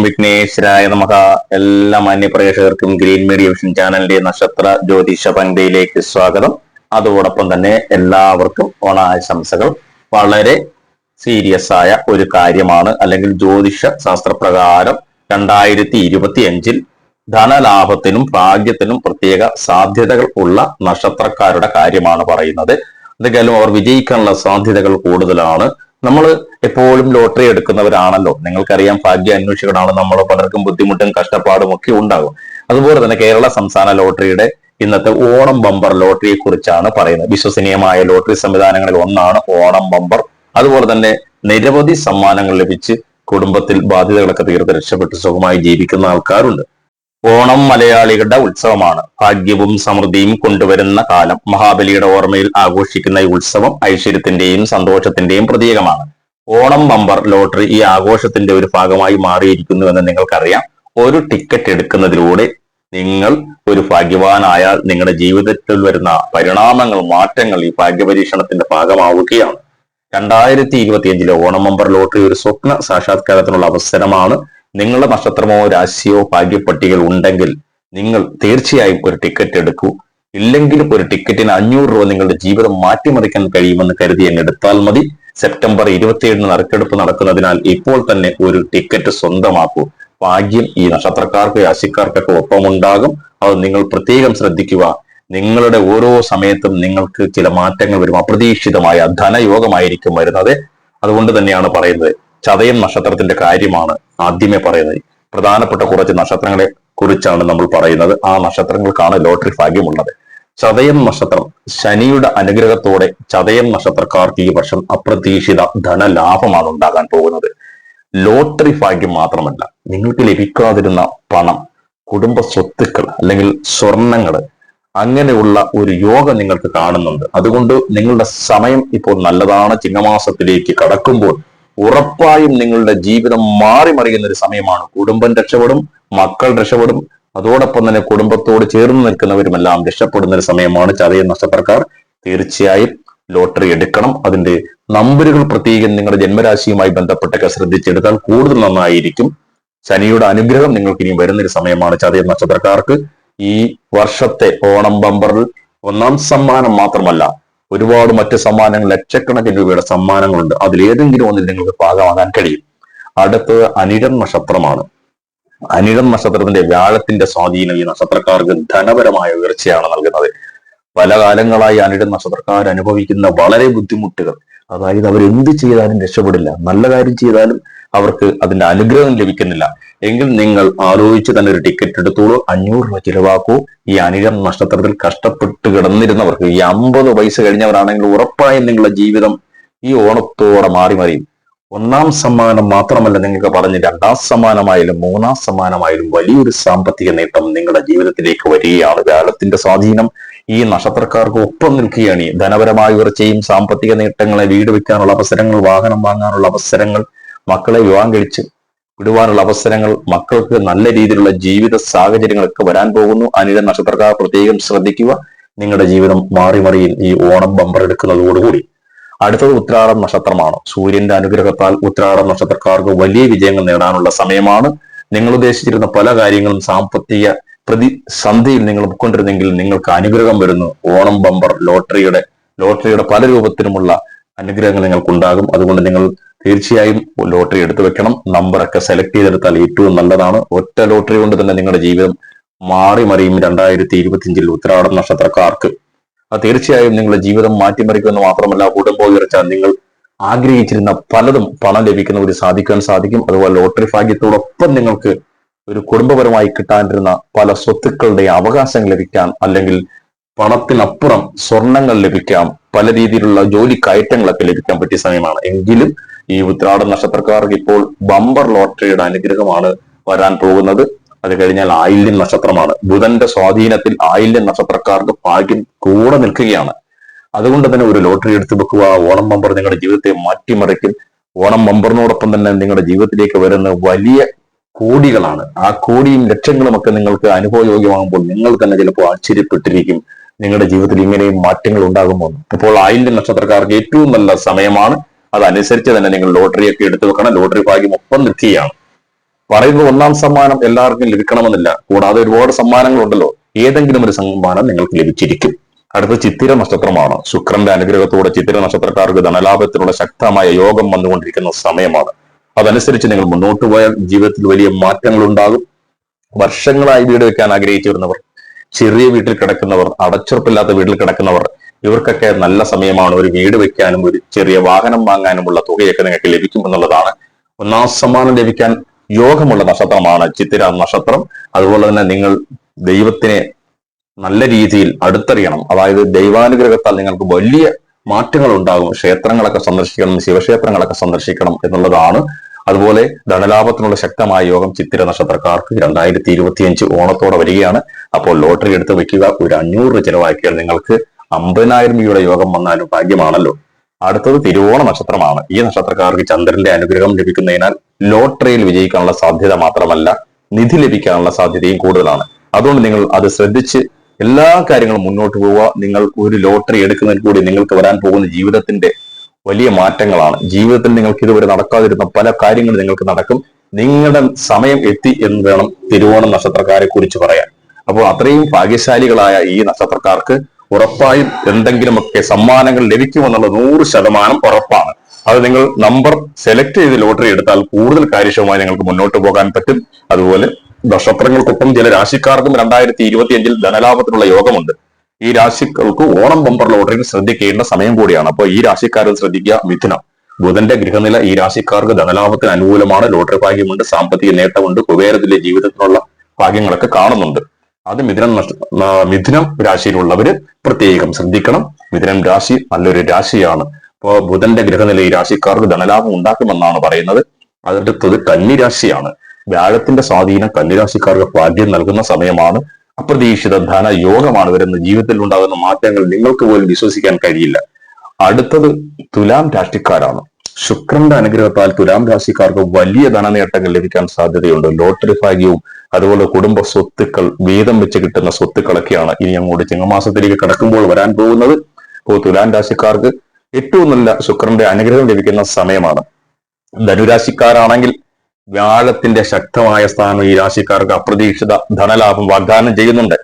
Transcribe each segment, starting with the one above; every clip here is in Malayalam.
വിഘ്നേശ്വരായ നമഃ. എല്ലാ മാന്യപ്രേക്ഷകർക്കും ഗ്രീൻ മീഡിയ വിഷൻ ചാനലിന്റെ നക്ഷത്ര ജ്യോതിഷ പങ്ക്തിയിലേക്ക് സ്വാഗതം. അതോടൊപ്പം തന്നെ എല്ലാവർക്കും ഓണാശംസകൾ. വളരെ സീരിയസ് ആയ ഒരു കാര്യമാണ്, അല്ലെങ്കിൽ ജ്യോതിഷ ശാസ്ത്രപ്രകാരം 2025 ധനലാഭത്തിനും ഭാഗ്യത്തിനും പ്രത്യേക സാധ്യതകൾ ഉള്ള നക്ഷത്രക്കാരുടെ കാര്യമാണ് പറയുന്നത്. എന്തൊക്കെയാലും അവർ വിജയിക്കാനുള്ള സാധ്യതകൾ കൂടുതലാണ്. നമ്മൾ എപ്പോഴും ലോട്ടറി എടുക്കുന്നവരാണല്ലോ, നിങ്ങൾക്കറിയാം. ഭാഗ്യ അന്വേഷികളാണ് നമ്മൾ. പലർക്കും ബുദ്ധിമുട്ടും കഷ്ടപ്പാടും ഒക്കെ ഉണ്ടാകും. അതുപോലെ തന്നെ കേരള സംസ്ഥാന ലോട്ടറിയുടെ ഇന്നത്തെ ഓണം ബമ്പർ ലോട്ടറിയെ കുറിച്ചാണ് പറയുന്നത്. വിശ്വസനീയമായ ലോട്ടറി സംവിധാനങ്ങളിൽ ഒന്നാണ് ഓണം ബമ്പർ. അതുപോലെ തന്നെ നിരവധി സമ്മാനങ്ങൾ ലഭിച്ച് കുടുംബത്തിൽ ബാധ്യതകളൊക്കെ തീർത്ത് രക്ഷപ്പെട്ട് സുഖമായി ജീവിക്കുന്ന ആൾക്കാരുണ്ട്. ഓണം മലയാളികളുടെ ഉത്സവമാണ്. ഭാഗ്യവും സമൃദ്ധിയും കൊണ്ടുവരുന്ന കാലം. മഹാബലിയുടെ ഓർമ്മയിൽ ആഘോഷിക്കുന്ന ഈ ഉത്സവം ഐശ്വര്യത്തിന്റെയും സന്തോഷത്തിന്റെയും പ്രതീകമാണ്. ഓണം ബമ്പർ ലോട്ടറി ഈ ആഘോഷത്തിന്റെ ഒരു ഭാഗമായി മാറിയിരിക്കുന്നു എന്ന് നിങ്ങൾക്കറിയാം. ഒരു ടിക്കറ്റ് എടുക്കുന്നതിലൂടെ നിങ്ങൾ ഒരു ഭാഗ്യവാനായാൽ നിങ്ങളുടെ ജീവിതത്തിൽ വരുന്ന പരിണാമങ്ങൾ, മാറ്റങ്ങൾ ഈ ഭാഗ്യപരീക്ഷണത്തിന്റെ ഭാഗമാവുകയാണ്. 2025 ഓണം ബമ്പർ ലോട്ടറി ഒരു സ്വപ്ന സാക്ഷാത്കാരത്തിനുള്ള അവസരമാണ്. നിങ്ങളുടെ നക്ഷത്രമോ രാശിയോ ഭാഗ്യപ്പട്ടികൾ ഉണ്ടെങ്കിൽ നിങ്ങൾ തീർച്ചയായും ഒരു ടിക്കറ്റ് എടുക്കൂ. ഇല്ലെങ്കിലും ഒരു ടിക്കറ്റിന് 500 രൂപ നിങ്ങളുടെ ജീവിതം മാറ്റിമറിക്കാൻ കഴിയുമെന്ന് കരുതി അങ്ങ് എടുത്താൽ മതി. സെപ്റ്റംബർ 27 നറുക്കെടുപ്പ് നടക്കുന്നതിനാൽ ഇപ്പോൾ തന്നെ ഒരു ടിക്കറ്റ് സ്വന്തമാക്കൂ. ഭാഗ്യം ഈ നക്ഷത്രക്കാർക്ക്, രാശിക്കാർക്കൊക്കെ ഒപ്പമുണ്ടാകും. അത് നിങ്ങൾ പ്രത്യേകം ശ്രദ്ധിക്കുക. നിങ്ങളുടെ ഓരോ സമയത്തും നിങ്ങൾക്ക് ചില മാറ്റങ്ങൾ വരും. അപ്രതീക്ഷിതമായ ധനയോഗമായിരിക്കും വരുന്നത്. അതുകൊണ്ട് തന്നെയാണ് പറയുന്നത്. ചതയം നക്ഷത്രത്തിന്റെ കാര്യമാണ് ആദ്യമേ പറയുന്നത്. പ്രധാനപ്പെട്ട കുറച്ച് നക്ഷത്രങ്ങളെ കുറിച്ചാണ് നമ്മൾ പറയുന്നത്. ആ നക്ഷത്രങ്ങൾക്കാണ് ലോട്ടറി ഭാഗ്യമുള്ളത്. ചതയം നക്ഷത്രം, ശനിയുടെ അനുഗ്രഹത്തോടെ ചതയം നക്ഷത്രക്കാർക്ക് ഈ വർഷം അപ്രതീക്ഷിത ധനലാഭമാണ് ഉണ്ടാകാൻ പോകുന്നത്. ലോട്ടറി ഭാഗ്യം മാത്രമല്ല, നിങ്ങൾക്ക് ലഭിക്കാതിരുന്ന പണം, കുടുംബ സ്വത്തുക്കൾ അല്ലെങ്കിൽ സ്വർണങ്ങൾ, അങ്ങനെയുള്ള ഒരു യോഗം നിങ്ങൾക്ക് കാണുന്നുണ്ട്. അതുകൊണ്ട് നിങ്ങളുടെ സമയം ഇപ്പോൾ നല്ലതാണ്. ചിങ്ങമാസത്തിലേക്ക് കടക്കുമ്പോൾ ഉറപ്പായും നിങ്ങളുടെ ജീവിതം മാറി മറിയുന്ന ഒരു സമയമാണ്. കുടുംബം രക്ഷപ്പെടും, മക്കൾ രക്ഷപ്പെടും, അതോടൊപ്പം തന്നെ കുടുംബത്തോട് ചേർന്ന് നിൽക്കുന്നവരുമെല്ലാം രക്ഷപ്പെടുന്ന ഒരു സമയമാണ്. ചതയം നക്ഷത്രക്കാർ തീർച്ചയായും ലോട്ടറി എടുക്കണം. അതിന്റെ നമ്പറുകൾ പ്രത്യേകം നിങ്ങളുടെ ജന്മരാശിയുമായി ബന്ധപ്പെട്ടൊക്കെ ശ്രദ്ധിച്ചെടുത്താൽ കൂടുതൽ നന്നായിരിക്കും. ശനിയുടെ അനുഗ്രഹം നിങ്ങൾക്ക് ഇനിയും വരുന്നൊരു സമയമാണ് ചതയം നക്ഷത്രക്കാർക്ക്. ഈ വർഷത്തെ ഓണം ബമ്പറിൽ ഒന്നാം സമ്മാനം മാത്രമല്ല, ഒരുപാട് മറ്റ് സമ്മാനങ്ങൾ, ലക്ഷക്കണക്കിന് രൂപയുടെ സമ്മാനങ്ങളുണ്ട്. അതിലേതെങ്കിലും ഒന്നിൽ നിങ്ങൾക്ക് ഭാഗമാകാൻ കഴിയും. അടുത്തത് അനിഴം നക്ഷത്രമാണ്. അനിഴം നക്ഷത്രത്തിന്റെ വ്യാഴത്തിന്റെ സ്വാധീനം ഈ നക്ഷത്രക്കാർക്ക് ധനപരമായ ഉയർച്ചയാണ് നൽകുന്നത്. പല കാലങ്ങളായി അനിഴം നക്ഷത്രക്കാർ അനുഭവിക്കുന്ന വളരെ ബുദ്ധിമുട്ടുകൾ, അതായത് അവരെന്ത് ചെയ്താലും രക്ഷപ്പെടില്ല. നല്ല കാര്യം ചെയ്താലും അവർക്ക് അതിന്റെ അനുഗ്രഹം ലഭിക്കുന്നില്ല. എങ്കിൽ നിങ്ങൾ ആലോചിച്ച് തന്നെ ഒരു ടിക്കറ്റ് എടുത്തോളൂ. 500 രൂപ ചിലവാക്കൂ. ഈ അനിഴം നക്ഷത്രത്തിൽ കഷ്ടപ്പെട്ട് കിടന്നിരുന്നവർക്ക്, ഈ 50 വയസ്സ് കഴിഞ്ഞവരാണെങ്കിൽ ഉറപ്പായും നിങ്ങളുടെ ജീവിതം ഈ ഓണത്തോടെ മാറി മറിയും. ഒന്നാം സമ്മാനം മാത്രമല്ല നിങ്ങൾക്ക് പറഞ്ഞ്, 2ാം സമ്മാനമായാലും 3ാം സമ്മാനമായാലും വലിയൊരു സാമ്പത്തിക നേട്ടം നിങ്ങളുടെ ജീവിതത്തിലേക്ക് വരികയാണ്. വ്യാഴത്തിന്റെ സ്വാധീനം ഈ നക്ഷത്രക്കാർക്ക് ഒപ്പം നിൽക്കുകയാണ്. ധനപരമായ ഉയർച്ചയും സാമ്പത്തിക നേട്ടങ്ങളെ, വീട് വെക്കാനുള്ള അവസരങ്ങൾ, വാഹനം വാങ്ങാനുള്ള അവസരങ്ങൾ, മക്കളെ വിവാഹം കഴിച്ച് വിടുവാനുള്ള അവസരങ്ങൾ, മക്കൾക്ക് നല്ല രീതിയിലുള്ള ജീവിത സാഹചര്യങ്ങളൊക്കെ വരാൻ പോകുന്നു. അനിഴം നക്ഷത്രക്കാർ പ്രത്യേകം ശ്രദ്ധിക്കുക. നിങ്ങളുടെ ജീവിതം മാറി മറിയും ഈ ഓണം ബമ്പർ എടുക്കുന്നതോടുകൂടി. അടുത്തത് ഉത്രാടം നക്ഷത്രമാണ്. സൂര്യന്റെ അനുഗ്രഹത്താൽ ഉത്രാടം നക്ഷത്രക്കാർക്ക് വലിയ വിജയങ്ങൾ നേടാനുള്ള സമയമാണ്. നിങ്ങൾ ഉദ്ദേശിച്ചിരുന്ന പല കാര്യങ്ങളും സാമ്പത്തിക പ്രതിസന്ധിയിൽ നിങ്ങൾ ഉൾക്കൊണ്ടിരുന്നെങ്കിൽ നിങ്ങൾക്ക് അനുഗ്രഹം വരുന്നു. ഓണം ബമ്പർ ലോട്ടറിയുടെ പല രൂപത്തിലുമുള്ള അനുഗ്രഹങ്ങൾ നിങ്ങൾക്കുണ്ടാകും. അതുകൊണ്ട് നിങ്ങൾ തീർച്ചയായും ലോട്ടറി എടുത്തു വെക്കണം. നമ്പറൊക്കെ സെലക്ട് ചെയ്തെടുത്താൽ ഏറ്റവും നല്ലതാണ്. ഒറ്റ ലോട്ടറി കൊണ്ട് തന്നെ നിങ്ങളുടെ ജീവിതം മാറി മറിയും 2025 ഉത്രാടം നക്ഷത്രക്കാർക്ക്. അത് തീർച്ചയായും നിങ്ങളുടെ ജീവിതം മാറ്റിമറിക്കുമെന്ന് മാത്രമല്ല, കുടുംബ ഉയർച്ച, നിങ്ങൾ ആഗ്രഹിച്ചിരുന്ന പലതും പണം ലഭിക്കുന്ന സാധിക്കാൻ സാധിക്കും. അതുപോലെ ലോട്ടറി ഭാഗ്യത്തോടൊപ്പം നിങ്ങൾക്ക് ഒരു കുടുംബപരമായി കിട്ടാനിരുന്ന പല സ്വത്തുക്കളുടെ അവകാശങ്ങൾ ലഭിക്കാം, അല്ലെങ്കിൽ പണത്തിനപ്പുറം സ്വർണങ്ങൾ ലഭിക്കാം, പല രീതിയിലുള്ള ജോലി കയറ്റങ്ങളൊക്കെ ലഭിക്കാൻ പറ്റിയ സമയമാണ്. എങ്കിലും ഈ ഉത്രാടം നക്ഷത്രക്കാർക്ക് ഇപ്പോൾ ബമ്പർ ലോട്ടറിയുടെ അനുഗ്രഹമാണ് വരാൻ പോകുന്നത്. അത് കഴിഞ്ഞാൽ ആയില്യം നക്ഷത്രമാണ്. ബുധന്റെ സ്വാധീനത്തിൽ ആയില്യം നക്ഷത്രക്കാർക്ക് ഭാഗ്യം കൂടെ നിൽക്കുകയാണ്. അതുകൊണ്ട് തന്നെ ഒരു ലോട്ടറി എടുത്തു വെക്കുക. ഓണം ബമ്പർ നിങ്ങളുടെ ജീവിതത്തെ മാറ്റിമറിക്കും. ഓണം ബമ്പറിനോടൊപ്പം തന്നെ നിങ്ങളുടെ ജീവിതത്തിലേക്ക് വരുന്ന വലിയ കോടികളാണ്. ആ കോടിയും ലക്ഷങ്ങളും ഒക്കെ നിങ്ങൾക്ക് അനുഭവയോഗ്യമാകുമ്പോൾ നിങ്ങൾ തന്നെ ചിലപ്പോൾ ആശ്ചര്യപ്പെട്ടിരിക്കും, നിങ്ങളുടെ ജീവിതത്തിൽ ഇങ്ങനെയും മാറ്റങ്ങൾ ഉണ്ടാകുമ്പോൾ. ഇപ്പോൾ ആയില്യം നക്ഷത്രക്കാർക്ക് ഏറ്റവും നല്ല സമയമാണ്. അതനുസരിച്ച് തന്നെ നിങ്ങൾ ലോട്ടറിയൊക്കെ എടുത്തു വെക്കണം. ലോട്ടറി ഭാഗ്യം ഒപ്പം നിൽക്കുകയാണ്. പറയുന്നത് ഒന്നാം സമ്മാനം എല്ലാവർക്കും ലഭിക്കണമെന്നില്ല. കൂടാതെ ഒരുപാട് സമ്മാനങ്ങളുണ്ടല്ലോ. ഏതെങ്കിലും ഒരു സമ്മാനം നിങ്ങൾക്ക് ലഭിച്ചിരിക്കും. അടുത്ത ചിത്തിര നക്ഷത്രമാണ്. ശുക്രന്റെ അനുഗ്രഹത്തോടെ ചിത്തിര നക്ഷത്രക്കാർക്ക് ധനലാഭത്തിനുള്ള ശക്തമായ യോഗം വന്നുകൊണ്ടിരിക്കുന്ന സമയമാണ്. അതനുസരിച്ച് നിങ്ങൾ മുന്നോട്ട് പോയാൽ ജീവിതത്തിൽ വലിയ മാറ്റങ്ങൾ ഉണ്ടാകും. വർഷങ്ങളായി വീട് വെക്കാൻ ആഗ്രഹിച്ചു വരുന്നവർ, ചെറിയ വീട്ടിൽ കിടക്കുന്നവർ, അടച്ചുറപ്പില്ലാത്ത വീട്ടിൽ കിടക്കുന്നവർ, ഇവർക്കൊക്കെ നല്ല സമയമാണ്. ഒരു വീട് വെക്കാനും ഒരു ചെറിയ വാഹനം വാങ്ങാനുമുള്ള തുകയൊക്കെ നിങ്ങൾക്ക് ലഭിക്കും എന്നുള്ളതാണ്. ഒന്നാം സമ്മാനം ലഭിക്കാൻ യോഗമുള്ള നക്ഷത്രമാണ് ചിത്തിര നക്ഷത്രം. അതുപോലെ തന്നെ നിങ്ങൾ ദൈവത്തിനെ നല്ല രീതിയിൽ അടുത്തറിയണം. അതായത് ദൈവാനുഗ്രഹത്താൽ നിങ്ങൾക്ക് വലിയ മാറ്റങ്ങൾ ഉണ്ടാകും. ക്ഷേത്രങ്ങളൊക്കെ സന്ദർശിക്കണം, ശിവക്ഷേത്രങ്ങളൊക്കെ സന്ദർശിക്കണം എന്നുള്ളതാണ്. അതുപോലെ ധനലാഭത്തിനുള്ള ശക്തമായ യോഗം ചിത്തിര നക്ഷത്രക്കാർക്ക് 2025 ഓണത്തോടെ വരികയാണ്. അപ്പോൾ ലോട്ടറി എടുത്ത് വെക്കുക. ഒരു 500 രൂപ ചെലവാക്കിയാൽ നിങ്ങൾക്ക് 50,000 രൂപയുടെ യോഗം വന്നാലും ഭാഗ്യമാണല്ലോ. അടുത്തത് തിരുവോണ നക്ഷത്രമാണ്. ഈ നക്ഷത്രക്കാർക്ക് ചന്ദ്രന്റെ അനുഗ്രഹം ലഭിക്കുന്നതിനാൽ ലോട്ടറിയിൽ വിജയിക്കാനുള്ള സാധ്യത മാത്രമല്ല, നിധി ലഭിക്കാനുള്ള സാധ്യതയും കൂടുതലാണ്. അതുകൊണ്ട് നിങ്ങൾ അത് ശ്രദ്ധിച്ച് എല്ലാ കാര്യങ്ങളും മുന്നോട്ട് പോവുക. നിങ്ങൾ ഒരു ലോട്ടറി എടുക്കുന്നതിൽ കൂടി നിങ്ങൾക്ക് വരാൻ പോകുന്ന ജീവിതത്തിന്റെ വലിയ മാറ്റങ്ങളാണ്. ജീവിതത്തിൽ നിങ്ങൾക്ക് ഇതുവരെ നടക്കാതിരുന്ന പല കാര്യങ്ങളും നിങ്ങൾക്ക് നടക്കും. നിങ്ങളുടെ സമയം എത്തി എന്ന് വേണം തിരുവോണ നക്ഷത്രക്കാരെ കുറിച്ച് പറയാൻ. അപ്പോൾ അത്രയും ഭാഗ്യശാലികളായ ഈ നക്ഷത്രക്കാർക്ക് ഉറപ്പായും എന്തെങ്കിലുമൊക്കെ സമ്മാനങ്ങൾ ലഭിക്കുമെന്നുള്ളത് 100% ഉറപ്പാണ്. അത് നിങ്ങൾ നമ്പർ സെലക്ട് ചെയ്ത് ലോട്ടറി എടുത്താൽ കൂടുതൽ കാര്യക്ഷമമായി നിങ്ങൾക്ക് മുന്നോട്ട് പോകാൻ പറ്റും. അതുപോലെ നക്ഷത്രങ്ങൾക്കൊപ്പം ചില രാശിക്കാർക്കും 2025 ധനലാഭത്തിനുള്ള യോഗമുണ്ട്. ഈ രാശികൾക്ക് ഓണം ബമ്പർ ലോട്ടറിയിൽ ശ്രദ്ധിക്കേണ്ട സമയം കൂടിയാണ്. അപ്പോൾ ഈ രാശിക്കാരും ശ്രദ്ധിക്കുക. മിഥുനം, ബുധന്റെ ഗൃഹനില ഈ രാശിക്കാർക്ക് ധനലാഭത്തിന് അനുകൂലമാണ്. ലോട്ടറി ഭാഗ്യമുണ്ട്, സാമ്പത്തിക നേട്ടമുണ്ട്, കുബേരത്തിലെ ജീവിതത്തിനുള്ള ഭാഗ്യങ്ങളൊക്കെ കാണുന്നുണ്ട്. അത് മിഥുനം രാശിയിലുള്ളവര് പ്രത്യേകം ശ്രദ്ധിക്കണം. മിഥുനം രാശി നല്ലൊരു രാശിയാണ്. അപ്പോൾ ബുധന്റെ ഗൃഹനില ഈ രാശിക്കാർക്ക് ധനലാഭം ഉണ്ടാക്കുമെന്നാണ് പറയുന്നത്. അടുത്തത് കന്നിരാശിയാണ്. വ്യാഴത്തിന്റെ സ്വാധീനം കന്നിരാശിക്കാർക്ക് ഭാഗ്യം നൽകുന്ന സമയമാണ്. അപ്രതീക്ഷിത ധന യോഗമാണ് വരുന്നത്. ജീവിതത്തിൽ ഉണ്ടാകുന്ന മാറ്റങ്ങൾ നിങ്ങൾക്ക് പോലും വിശ്വസിക്കാൻ കഴിയില്ല. അടുത്തത് തുലാം രാശിക്കാരാണ്. ശുക്രന്റെ അനുഗ്രഹത്താൽ തുലാം രാശിക്കാർക്ക് വലിയ ധനനേട്ടങ്ങൾ ലഭിക്കാൻ സാധ്യതയുണ്ട്. ലോട്ടറി ഭാഗ്യവും അതുപോലെ കുടുംബ സ്വത്തുക്കൾ, വീതം വെച്ച് കിട്ടുന്ന സ്വത്തുക്കളൊക്കെയാണ് ഇനി അങ്ങോട്ട് ചിങ്ങമാസത്തിലേക്ക് കടക്കുമ്പോൾ വരാൻ പോകുന്നത്. അപ്പോൾ തുലാം രാശിക്കാർക്ക് ഏറ്റവും നല്ല ശുക്രന്റെ അനുഗ്രഹം ലഭിക്കുന്ന സമയമാണ്. ധനുരാശിക്കാരാണെങ്കിൽ വ്യാഴത്തിന്റെ ശക്തമായ സ്ഥാനം ഈ രാശിക്കാർക്ക് അപ്രതീക്ഷിത ധനലാഭം വാഗ്ദാനം ചെയ്യുന്നുണ്ട്.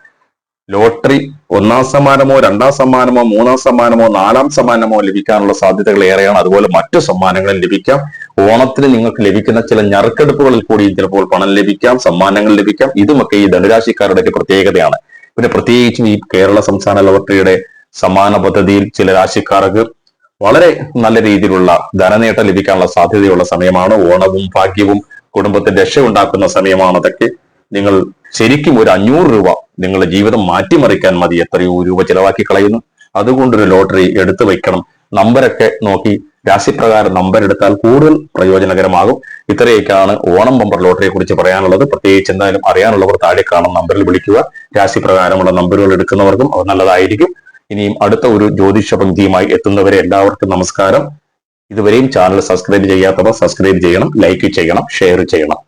ലോട്ടറി ഒന്നാം സമ്മാനമോ, രണ്ടാം സമ്മാനമോ, മൂന്നാം സമ്മാനമോ, നാലാം സമ്മാനമോ ലഭിക്കാനുള്ള സാധ്യതകൾ ഏറെയാണ്. അതുപോലെ മറ്റു സമ്മാനങ്ങളും ലഭിക്കാം. ഓണത്തിന് നിങ്ങൾക്ക് ലഭിക്കുന്ന ചില ഞറുക്കെടുപ്പുകളിൽ കൂടി ചിലപ്പോൾ പണം ലഭിക്കാം, സമ്മാനങ്ങൾ ലഭിക്കാം. ഇതുമൊക്കെ ഈ ധനുരാശിക്കാരുടെ പ്രത്യേകതയാണ്. പിന്നെ പ്രത്യേകിച്ചും ഈ കേരള സംസ്ഥാന ലോട്ടറിയുടെ സമ്മാന പദ്ധതിയിൽ ചില രാശിക്കാർക്ക് വളരെ നല്ല രീതിയിലുള്ള ധനനേട്ടം ലഭിക്കാനുള്ള സാധ്യതയുള്ള സമയമാണ്. ഓണവും ഭാഗ്യവും കുടുംബത്തിന്റെ രക്ഷ ഉണ്ടാക്കുന്ന സമയമാണ്. അതൊക്കെ നിങ്ങൾ ശരിക്കും ഒരു 500 രൂപ നിങ്ങളുടെ ജീവിതം മാറ്റിമറിക്കാൻ മതി. എത്രയോ രൂപ ചെലവാക്കി കളയുന്നു. അതുകൊണ്ടൊരു ലോട്ടറി എടുത്തു വയ്ക്കണം. നമ്പരൊക്കെ നോക്കി രാശിപ്രകാരം നമ്പർ എടുത്താൽ കൂടുതൽ പ്രയോജനകരമാകും. ഇത്രയൊക്കെയാണ് ഓണം ബമ്പർ ലോട്ടറിയെ കുറിച്ച് പറയാനുള്ളത്. പ്രത്യേകിച്ച് എന്തായാലും അറിയാനുള്ളവർ താഴെ കാണുന്ന നമ്പറിൽ വിളിക്കുക. രാശിപ്രകാരമുള്ള നമ്പറുകൾ എടുക്കുന്നവർക്കും അത് നല്ലതായിരിക്കും. ഇനിയും അടുത്ത ഒരു ജ്യോതിഷ പങ്ക്തിയുമായി എത്തുന്നവരെ എല്ലാവർക്കും നമസ്കാരം. ഇതുവരെയും ചാനൽ സബ്സ്ക്രൈബ് ചെയ്യാത്തവർ സബ്സ്ക്രൈബ് ചെയ്യണം, ലൈക്ക് ചെയ്യണം, ഷെയർ ചെയ്യണം.